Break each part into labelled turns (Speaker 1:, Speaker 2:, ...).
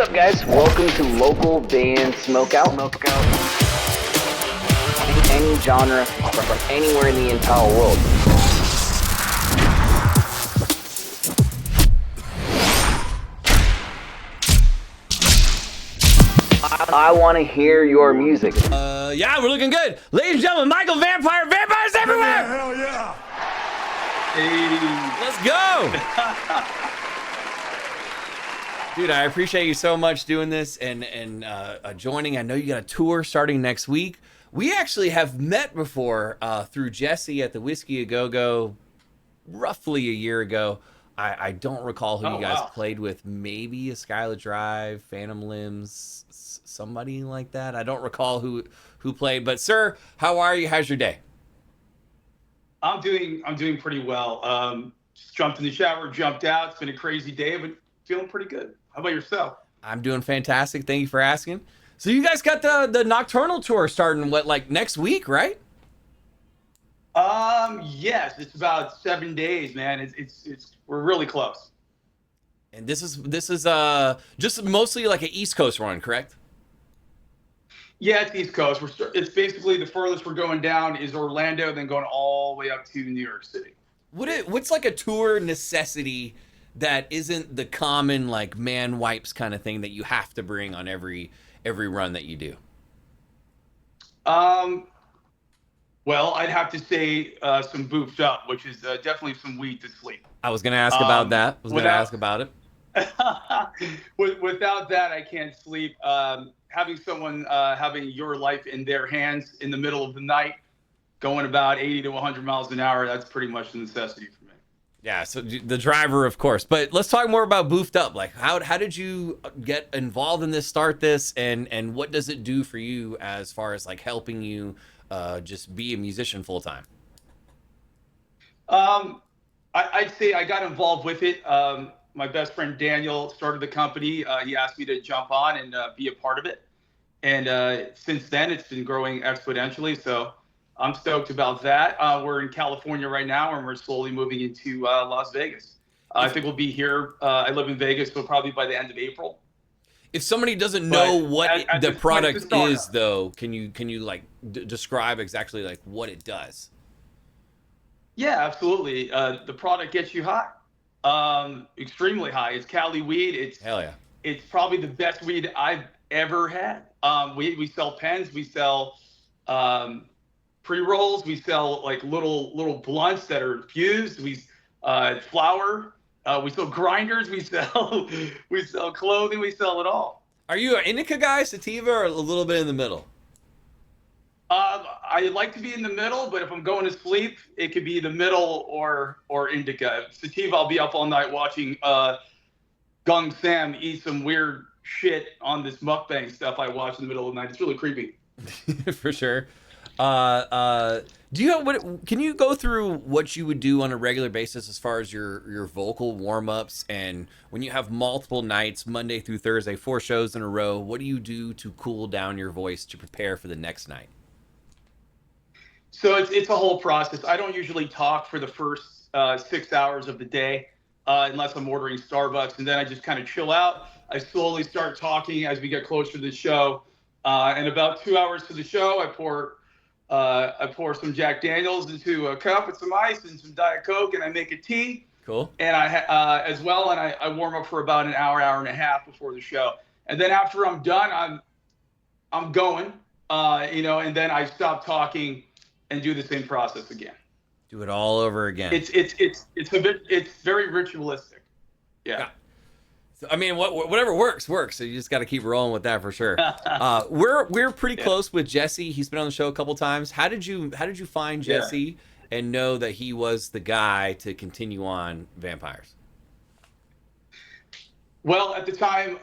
Speaker 1: up, guys? Welcome to local band Smokeout. Any genre from anywhere in the entire world. I want to hear your music.
Speaker 2: Yeah, we're looking good. Ladies and gentlemen, Michael Vampires everywhere!
Speaker 3: Hell yeah!
Speaker 2: Let's go! Dude, I appreciate you so much doing this and joining. I know you got a tour starting next week. We actually have met before through Jesse at the Whiskey A Go-Go roughly a year ago. I don't recall who you guys played with. Maybe a Skylar Drive, Phantom Limbs, somebody like that. I don't recall who played. But sir, how are you? How's your day?
Speaker 3: I'm doing pretty well. Just jumped in the shower, jumped out. It's been a crazy day, but feeling pretty good. How about yourself?
Speaker 2: I'm doing fantastic. Thank you for asking. So you guys got the Nocturnal tour starting like next week, right?
Speaker 3: Yes, it's about 7 days, man. It's we're really close.
Speaker 2: And this is just mostly like an East Coast run, correct?
Speaker 3: Yeah, it's East Coast. It's basically the furthest we're going down is Orlando, then going all the way up to New York City.
Speaker 2: What's like a tour necessity that isn't the common like man wipes kind of thing that you have to bring on every run that you do?
Speaker 3: Well, I'd have to say some boofed up, which is definitely some weed to sleep.
Speaker 2: I was going to ask about that. I was going to ask about it.
Speaker 3: Without that, I can't sleep. Having someone having your life in their hands in the middle of the night, going about 80 to 100 miles an hour, that's pretty much the necessity for me.
Speaker 2: Yeah, so the driver, of course. But let's talk more about Boofed Up. Like, how did you get involved in this, start this, and what does it do for you as far as like helping you just be a musician full time?
Speaker 3: I'd say I got involved with it. My best friend Daniel started the company. He asked me to jump on and be a part of it. And since then, it's been growing exponentially. So I'm stoked about that. We're in California right now, and we're slowly moving into Las Vegas. I think we'll be here. I live in Vegas, so probably by the end of April.
Speaker 2: If somebody doesn't know what the product is, though, can you like describe exactly like what it does?
Speaker 3: Yeah, absolutely. The product gets you high, extremely high. It's Cali weed.
Speaker 2: Hell yeah.
Speaker 3: It's probably the best weed I've ever had. We sell pens. We sell pre-rolls. We sell like little blunts that are fused. We flour. We sell grinders. We sell clothing. We sell it all.
Speaker 2: Are you an indica guy, sativa, or a little bit in the middle?
Speaker 3: I like to be in the middle, but if I'm going to sleep, it could be the middle or indica. Sativa, I'll be up all night watching Gung Sam eat some weird shit on this mukbang stuff I watch in the middle of the night. It's really creepy.
Speaker 2: For sure. Do you have can you go through what you would do on a regular basis as far as your vocal warm-ups, and when you have multiple nights, Monday through Thursday, 4 shows in a row, what do you do to cool down your voice to prepare for the next night?
Speaker 3: So it's a whole process. I don't usually talk for the first 6 hours of the day unless I'm ordering Starbucks, and then I just kind of chill out. I slowly start talking as we get closer to the show. And about 2 hours to the show, I pour some Jack Daniels into a cup with some ice and some Diet Coke, and I make a tea.
Speaker 2: Cool.
Speaker 3: And I warm up for about an hour and a half before the show. And then after I'm done, I'm going, and then I stop talking and do the same process again.
Speaker 2: Do it all over again.
Speaker 3: It's very ritualistic. Yeah.
Speaker 2: So, I mean, whatever works. So you just got to keep rolling with that for sure. We're pretty close with Jesse. He's been on the show a couple times. How did you find Jesse and know that he was the guy to continue on Vampires?
Speaker 3: Well, at the time,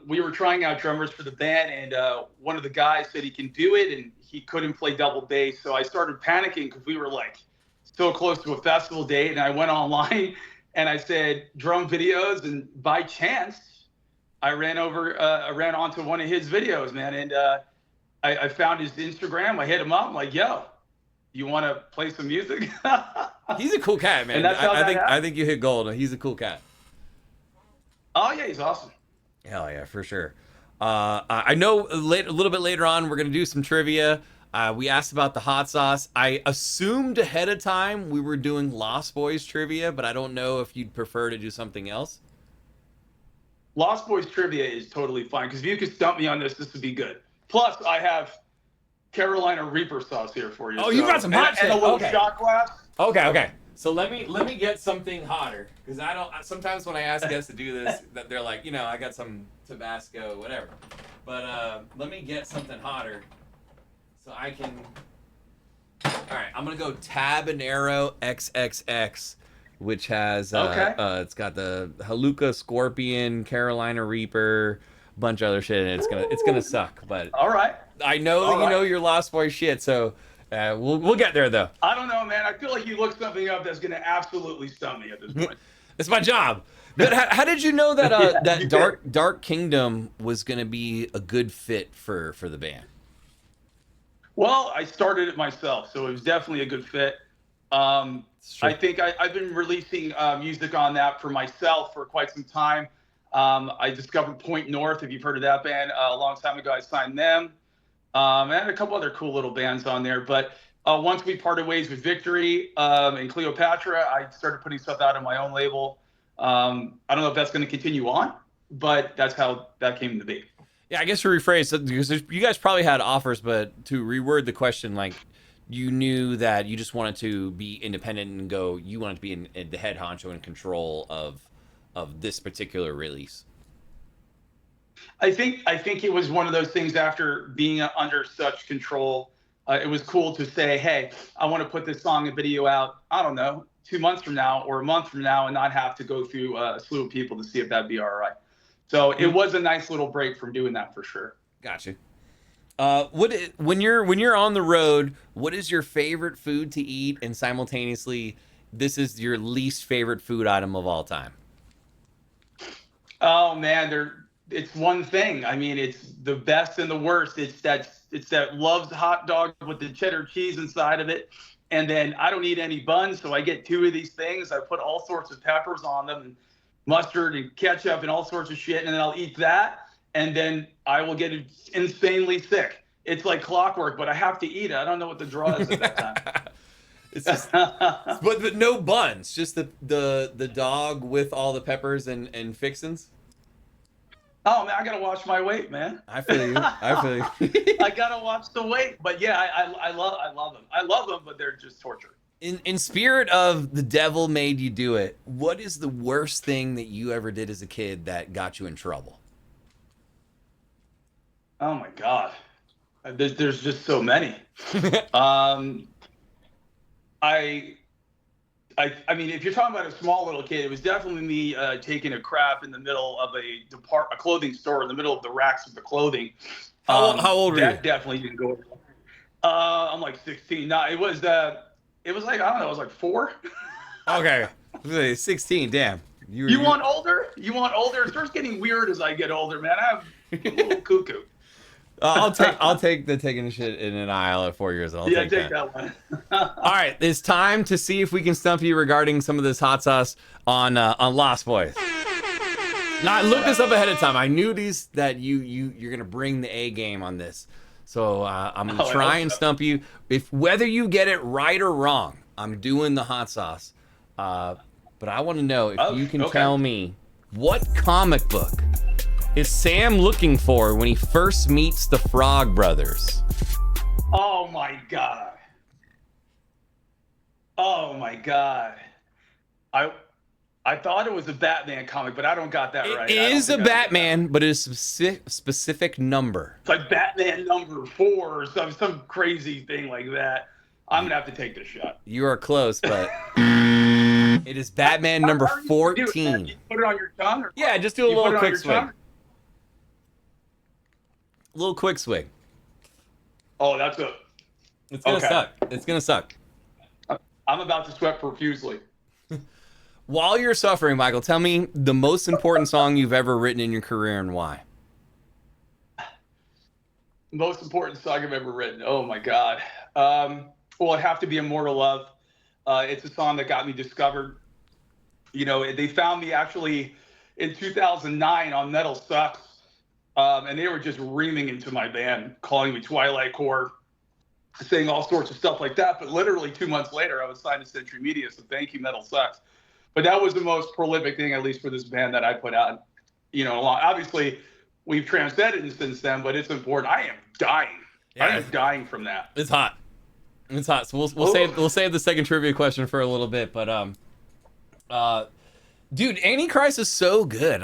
Speaker 3: we were trying out drummers for the band, and one of the guys said he can do it, and he couldn't play double bass. So I started panicking because we were like so close to a festival date, and I went online and I said drum videos, and by chance, I ran onto one of his videos, man, and I found his Instagram. I hit him up, I'm like, yo, you want to play some music?
Speaker 2: He's a cool cat, man. I think you hit gold. He's a cool cat.
Speaker 3: Oh yeah, he's awesome.
Speaker 2: Hell yeah, for sure. I know a little bit later on we're gonna do some trivia. We asked about the hot sauce. I assumed ahead of time we were doing Lost Boys trivia, but I don't know if you'd prefer to do something else.
Speaker 3: Lost Boys trivia is totally fine because if you could stump me on this, this would be good. Plus, I have Carolina Reaper sauce here for you.
Speaker 2: Oh, you got some hot shit.
Speaker 3: And a little
Speaker 2: Okay.
Speaker 3: shot glass.
Speaker 2: Okay. So let me get something hotter because I don't. Sometimes when I ask guests to do this, that they're like, I got some Tabasco, whatever. But let me get something hotter so I can. All right, I'm gonna go Tabanero XXX, which has it's got the Haluka Scorpion, Carolina Reaper, bunch of other shit, and it's gonna suck. But
Speaker 3: all right,
Speaker 2: I know that you know your Lost Boy shit, so. We'll get there though.
Speaker 3: I don't know, man. I feel like you looked something up that's gonna absolutely stun me at this point.
Speaker 2: It's my job. But how did you know that that Dark Kingdom was gonna be a good fit for the band?
Speaker 3: Well, I started it myself, so it was definitely a good fit. I think I've been releasing music on that for myself for quite some time. I discovered Point North, if you've heard of that band, a long time ago. I signed them. I had a couple other cool little bands on there, but once we parted ways with Victory and Cleopatra, I started putting stuff out on my own label. I don't know if that's going to continue on, but that's how that came to be.
Speaker 2: Yeah, I guess to rephrase, because you guys probably had offers, but to reword the question, like you knew that you just wanted to be independent and go, you wanted to be in the head honcho and control of this particular release.
Speaker 3: I think it was one of those things after being under such control. It was cool to say, hey, I want to put this song and video out, I don't know, 2 months from now or a month from now and not have to go through a slew of people to see if that'd be all right. So it was a nice little break from doing that for sure.
Speaker 2: Gotcha. When you're on the road, what is your favorite food to eat? And simultaneously, this is your least favorite food item of all time.
Speaker 3: Oh man, it's one thing. I mean, it's the best and the worst. It's that Love's hot dog with the cheddar cheese inside of it. And then I don't eat any buns, so I get 2 of these things. I put all sorts of peppers on them, and mustard and ketchup and all sorts of shit. And then I'll eat that, and then I will get insanely sick. It's like clockwork, but I have to eat it. I don't know what the draw is at that time.
Speaker 2: It's just, but no buns, just the dog with all the peppers and fixins.
Speaker 3: Oh man, I gotta watch my weight, man.
Speaker 2: I feel you.
Speaker 3: I gotta watch the weight, but yeah, I love them. I love them, but they're just torture.
Speaker 2: In spirit of the devil made you do it, what is the worst thing that you ever did as a kid that got you in trouble?
Speaker 3: Oh my God, there's just so many. I mean, if you're talking about a small little kid, it was definitely me taking a crap in the middle of a clothing store in the middle of the racks of the clothing.
Speaker 2: How old were you?
Speaker 3: That definitely didn't go over. I'm like 16. No, it was like, I don't know, it was like 4.
Speaker 2: Okay, 16. Damn.
Speaker 3: You want older? You want older? It starts getting weird as I get older, man. I'm a little cuckoo.
Speaker 2: I'll take the taking a shit in an aisle at 4 years old.
Speaker 3: Take that one.
Speaker 2: All right, it's time to see if we can stump you regarding some of this hot sauce on Lost Boys. Now I looked this up ahead of time. I knew that you're gonna bring the A game on this, so I'm gonna try and stump you. Whether you get it right or wrong, I'm doing the hot sauce. But I want to know if you can tell me what comic book is Sam looking for when he first meets the Frog Brothers?
Speaker 3: Oh my God. Oh my God. I thought it was a Batman comic, but I don't got that right.
Speaker 2: It is a Batman, but it is a specific number.
Speaker 3: It's like Batman number 4 or some crazy thing like that. I'm going to have to take this shot.
Speaker 2: You are close, but it is Batman number 14.
Speaker 3: You put it on your tongue? Or
Speaker 2: yeah, just do a little quick swing. Little quick swing.
Speaker 3: Oh,
Speaker 2: it's gonna suck. It's gonna suck.
Speaker 3: I'm about to sweat profusely.
Speaker 2: While you're suffering, Michael, tell me the most important song you've ever written in your career and why.
Speaker 3: Most important song I've ever written. Oh my God. Well, it'd have to be Immortal Love. It's a song that got me discovered. You know, they found me actually. in 2009 on Metal Sucks. And they were just reaming into my band, calling me Twilight Core, saying all sorts of stuff like that. But literally 2 months later, I was signed to Century Media. So thank you, Metal Sucks. But that was the most prolific thing, at least for this band, that I put out. Obviously, we've transcended since then, but it's important. I am dying.
Speaker 2: Yeah,
Speaker 3: I am dying from that.
Speaker 2: It's hot. It's hot. So we'll save the second trivia question for a little bit. But dude, Antichrist is so good.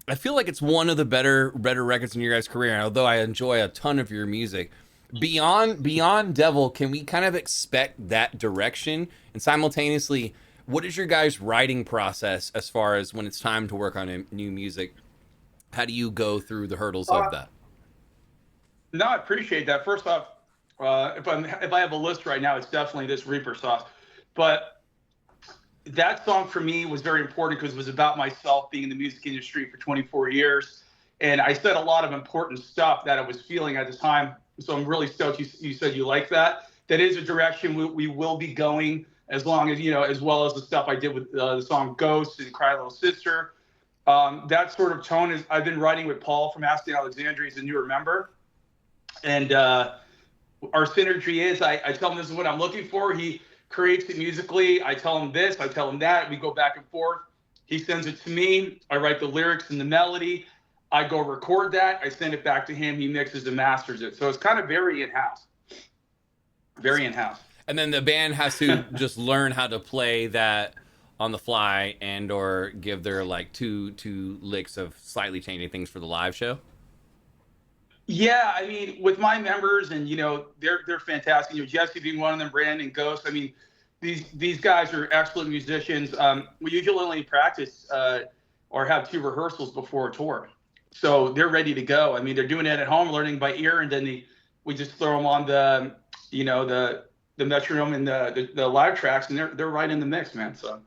Speaker 2: I feel like it's one of the better records in your guys' career. Although I enjoy a ton of your music, beyond Devil, can we kind of expect that direction? And simultaneously, what is your guys' writing process as far as when it's time to work on new music? How do you go through the hurdles of that?
Speaker 3: No, I appreciate that. First off, if I have a list right now, it's definitely this Reaper Sauce. But that song for me was very important because it was about myself being in the music industry for 24 years. And I said a lot of important stuff that I was feeling at the time. So I'm really stoked you said you like that. That is a direction we will be going, as long as, as well as the stuff I did with the song Ghost and Cry Little Sister. That sort of tone is, I've been writing with Paul from Aston Alexandria, as a newer member. And our synergy is, I tell him this is what I'm looking for. He creates it musically. I tell him this, I tell him that. We go back and forth. He sends it to me. I write the lyrics and the melody. I go record that. I send it back to him. He mixes and masters it. So it's kind of very in-house. Very in-house.
Speaker 2: And then the band has to just learn how to play that on the fly and or give their like two licks of slightly changing things for the live show.
Speaker 3: Yeah, I mean, with my members, and they're fantastic. Jesse being one of them, Brandon, Ghost. I mean, these guys are excellent musicians. We usually only practice or have 2 rehearsals before a tour, so they're ready to go. I mean, they're doing it at home, learning by ear, and then we just throw them on the metronome and the live tracks, and they're right in the mix, man. So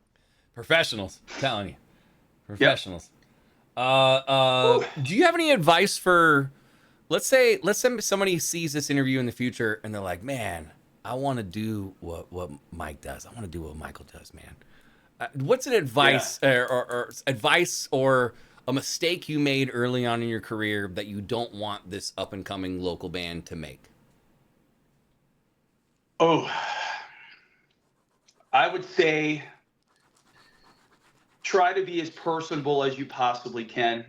Speaker 2: professionals, I'm telling you, professionals. Yep. Do you have any advice for? Let's say somebody sees this interview in the future and they're like, man, I want to do what Mike does. I want to do what Michael does, man. What's an advice or advice or a mistake you made early on in your career that you don't want this up and coming local band to make?
Speaker 3: Oh, I would say try to be as personable as you possibly can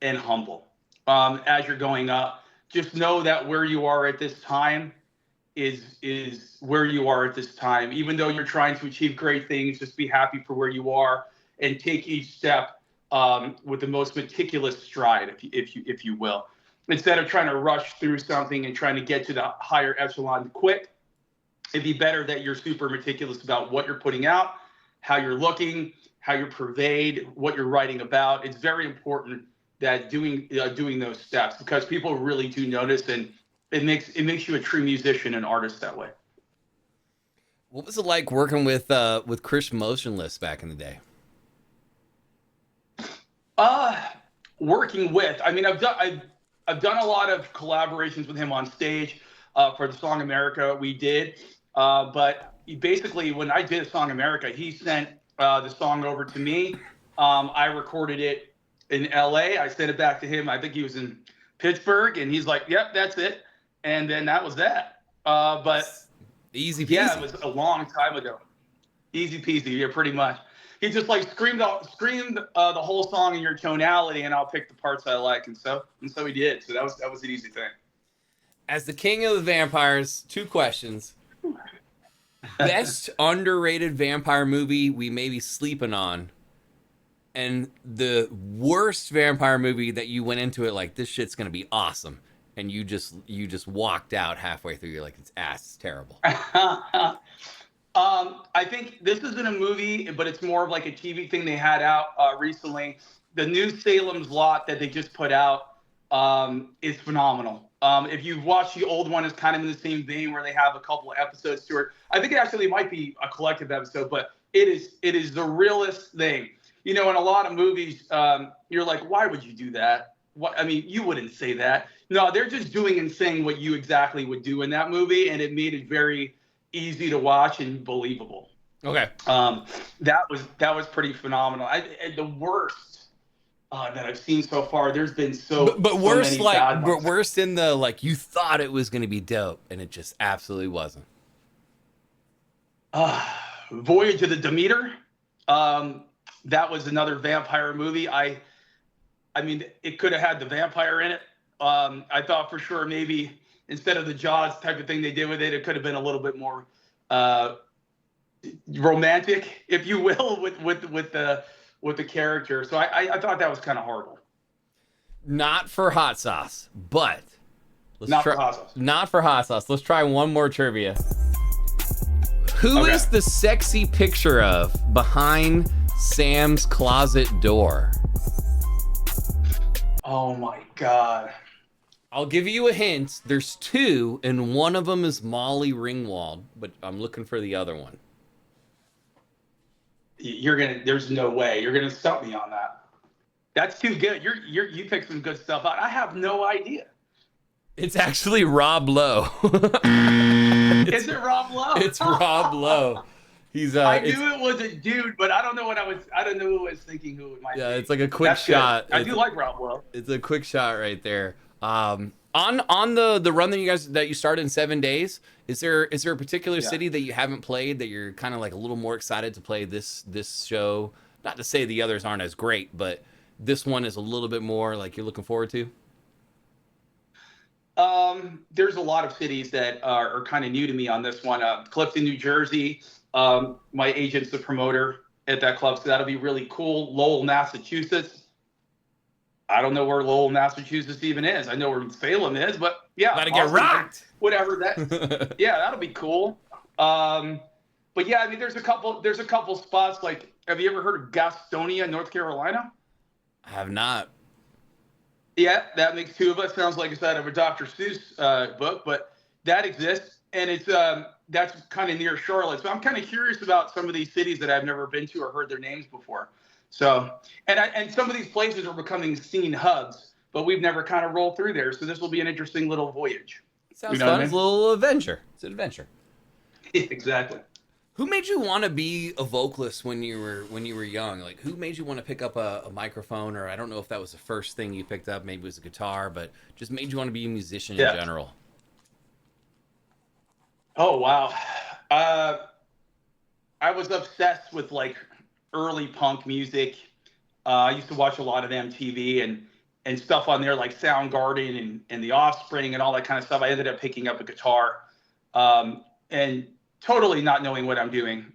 Speaker 3: and humble. As you're going up, just know that where you are at this time is where you are at this time. Even though you're trying to achieve great things, just be happy for where you are and take each step with the most meticulous stride, if you will. Instead of trying to rush through something and trying to get to the higher echelon quick, it'd be better that you're super meticulous about what you're putting out, how you're looking, how you pervade, what you're writing about. It's very important that doing those steps, because people really do notice, and it makes you a true musician and artist that way.
Speaker 2: What was it like working with Chris Motionless back in the day?
Speaker 3: Working with, I mean, I've done a lot of collaborations with him on stage for the song America we did, but basically when I did the song America, he sent the song over to me. I recorded it in LA. I sent it back to him. I think he was in Pittsburgh, and he's like, yep, that's it. And then that was that. But
Speaker 2: easy peasy.
Speaker 3: Yeah, it was a long time ago. Easy peasy, yeah, pretty much. He just like screamed the whole song in your tonality, and I'll pick the parts I like. And so he did. So that was an easy thing.
Speaker 2: As the king of the vampires, 2 questions. Best underrated vampire movie we may be sleeping on, and the worst vampire movie that you went into it like, this shit's gonna be awesome, and you just walked out halfway through. You're like, it's terrible.
Speaker 3: I think this isn't a movie, but it's more of like a TV thing they had out recently. The new Salem's Lot that they just put out is phenomenal. If you've watched the old one, it's kind of in the same vein where they have a couple of episodes to it. I think it actually might be a collective episode, but it is the realest thing. In a lot of movies, you're like, why would you do that? I mean, you wouldn't say that. No, they're just doing and saying what you exactly would do in that movie, and it made it very easy to watch and believable.
Speaker 2: Okay.
Speaker 3: That was pretty phenomenal. The worst that I've seen so far. There's been
Speaker 2: But
Speaker 3: so
Speaker 2: worse,
Speaker 3: many
Speaker 2: like
Speaker 3: bad ones.
Speaker 2: worse in the like you thought it was going to be dope and it just absolutely wasn't.
Speaker 3: Voyage of the Demeter. That was another vampire movie. I mean, it could have had the vampire in it. I thought for sure maybe instead of the Jaws type of thing they did with it, it could have been a little bit more romantic, if you will, with the character. So I thought that was kind of horrible.
Speaker 2: Not for hot sauce, but
Speaker 3: Not for hot sauce.
Speaker 2: Not for hot sauce. Let's try one more trivia. Who is the sexy picture of behind Sam's closet door?
Speaker 3: Oh my God.
Speaker 2: I'll give you a hint. There's two, and one of them is Molly Ringwald, but I'm looking for the other one.
Speaker 3: There's no way you're gonna stump me on that. That's too good. You picked some good stuff out. I have no idea.
Speaker 2: It's actually Rob Lowe.
Speaker 3: Is it Rob Lowe?
Speaker 2: It's Rob Lowe. He's
Speaker 3: I knew it was a dude, but I don't know who I was thinking who it might be.
Speaker 2: Yeah, it's like a quick
Speaker 3: That's
Speaker 2: shot.
Speaker 3: Good. I do like Rob Lowe.
Speaker 2: It's a quick shot right there. On the run that you started in 7 days, is there a particular city that you haven't played that you're kind of like a little more excited to play this show? Not to say the others aren't as great, but this one is a little bit more like you're looking forward to.
Speaker 3: There's a lot of cities that are kind of new to me on this one. Clifton, New Jersey. My agent's the promoter at that club, so that'll be really cool. Lowell, Massachusetts. I don't know where Lowell, Massachusetts even is. I know where Salem is, but yeah.
Speaker 2: Gotta get rocked.
Speaker 3: Whatever that. Yeah, that'll be cool. But yeah, I mean, there's a couple spots. Like, have you ever heard of Gastonia, North Carolina?
Speaker 2: I have not.
Speaker 3: Yeah, that makes two of us. Sounds like it's out of a Dr. Seuss book, but that exists, and it's that's kind of near Charlotte. So I'm kind of curious about some of these cities that I've never been to or heard their names before. So, and some of these places are becoming scene hubs, but we've never kind of rolled through there. So this will be an interesting little voyage.
Speaker 2: Sounds fun. It's a little adventure. It's an adventure.
Speaker 3: Exactly.
Speaker 2: Who made you want to be a vocalist when you were young? Like, who made you want to pick up a microphone? Or I don't know if that was the first thing you picked up. Maybe it was a guitar, but just made you want to be a musician in general.
Speaker 3: Oh wow, I was obsessed with like early punk music. I used to watch a lot of MTV and stuff on there like Soundgarden and The Offspring and all that kind of stuff. I ended up picking up a guitar and totally not knowing what I'm doing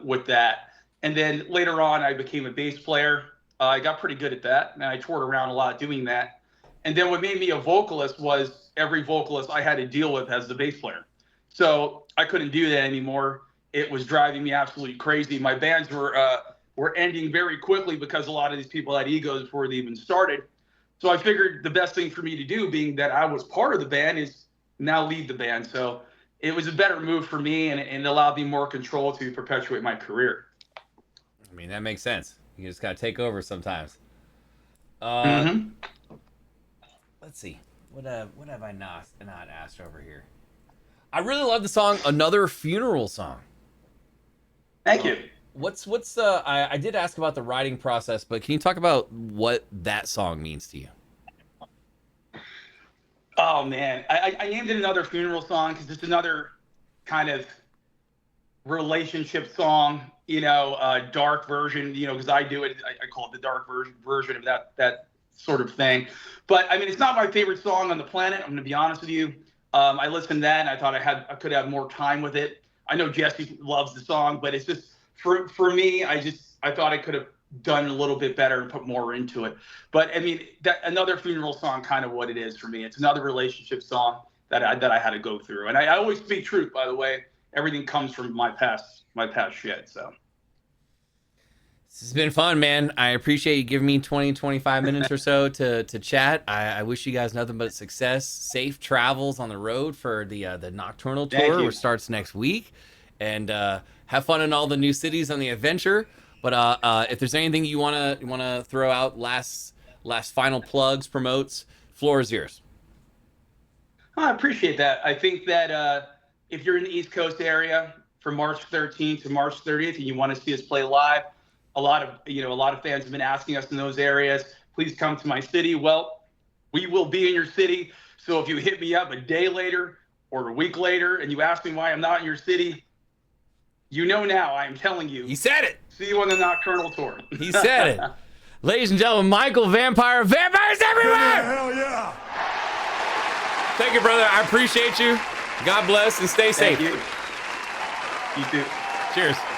Speaker 3: with that. And then later on, I became a bass player. I got pretty good at that, and I toured around a lot doing that. And then what made me a vocalist was every vocalist I had to deal with as the bass player. So I couldn't do that anymore. It was driving me absolutely crazy. My bands were ending very quickly because a lot of these people had egos before they even started. So I figured the best thing for me to do, being that I was part of the band, is now lead the band. So it was a better move for me, and it allowed me more control to perpetuate my career.
Speaker 2: I mean, that makes sense. You just gotta take over sometimes. Let's see. What have I not asked over here? I really love the song "Another Funeral Song."
Speaker 3: Thank you.
Speaker 2: What's I did ask about the writing process, but can you talk about what that song means to you?
Speaker 3: Oh man, I named it Another Funeral Song because it's another kind of relationship song, dark version, because I do it. I call it the dark version of that sort of thing. But I mean, it's not my favorite song on the planet. I'm going to be honest with you. I listened to that and I thought I could have more time with it. I know Jesse loves the song, but it's just for me. I thought I could have done a little bit better and put more into it. But I mean, that Another Funeral Song, kind of what it is for me. It's another relationship song that I had to go through. And I always speak truth, by the way. Everything comes from my past shit. So
Speaker 2: this has been fun, man. I appreciate you giving me 20, 25 minutes or so to chat. I wish you guys nothing but success, safe travels on the road for the Nocturnal Tour, which starts next week. And have fun in all the new cities on the adventure. But if there's anything you wanna throw out, last final plugs, promotes, floor is yours.
Speaker 3: I appreciate that. I think that if you're in the East Coast area from March 13th to March 30th and you want to see us play live, a lot of fans have been asking us in those areas. please come to my city. Well, we will be in your city. So if you hit me up a day later or a week later and you ask me why I'm not in your city, you know now I am telling you.
Speaker 2: He said it.
Speaker 3: See you on the Nocturnal Tour.
Speaker 2: He said it. Ladies and gentlemen, Michael Vampire. Vampires everywhere!
Speaker 4: Hell yeah!
Speaker 2: Thank you, brother. I appreciate you. God bless and stay safe.
Speaker 3: Thank you. You too.
Speaker 2: Cheers.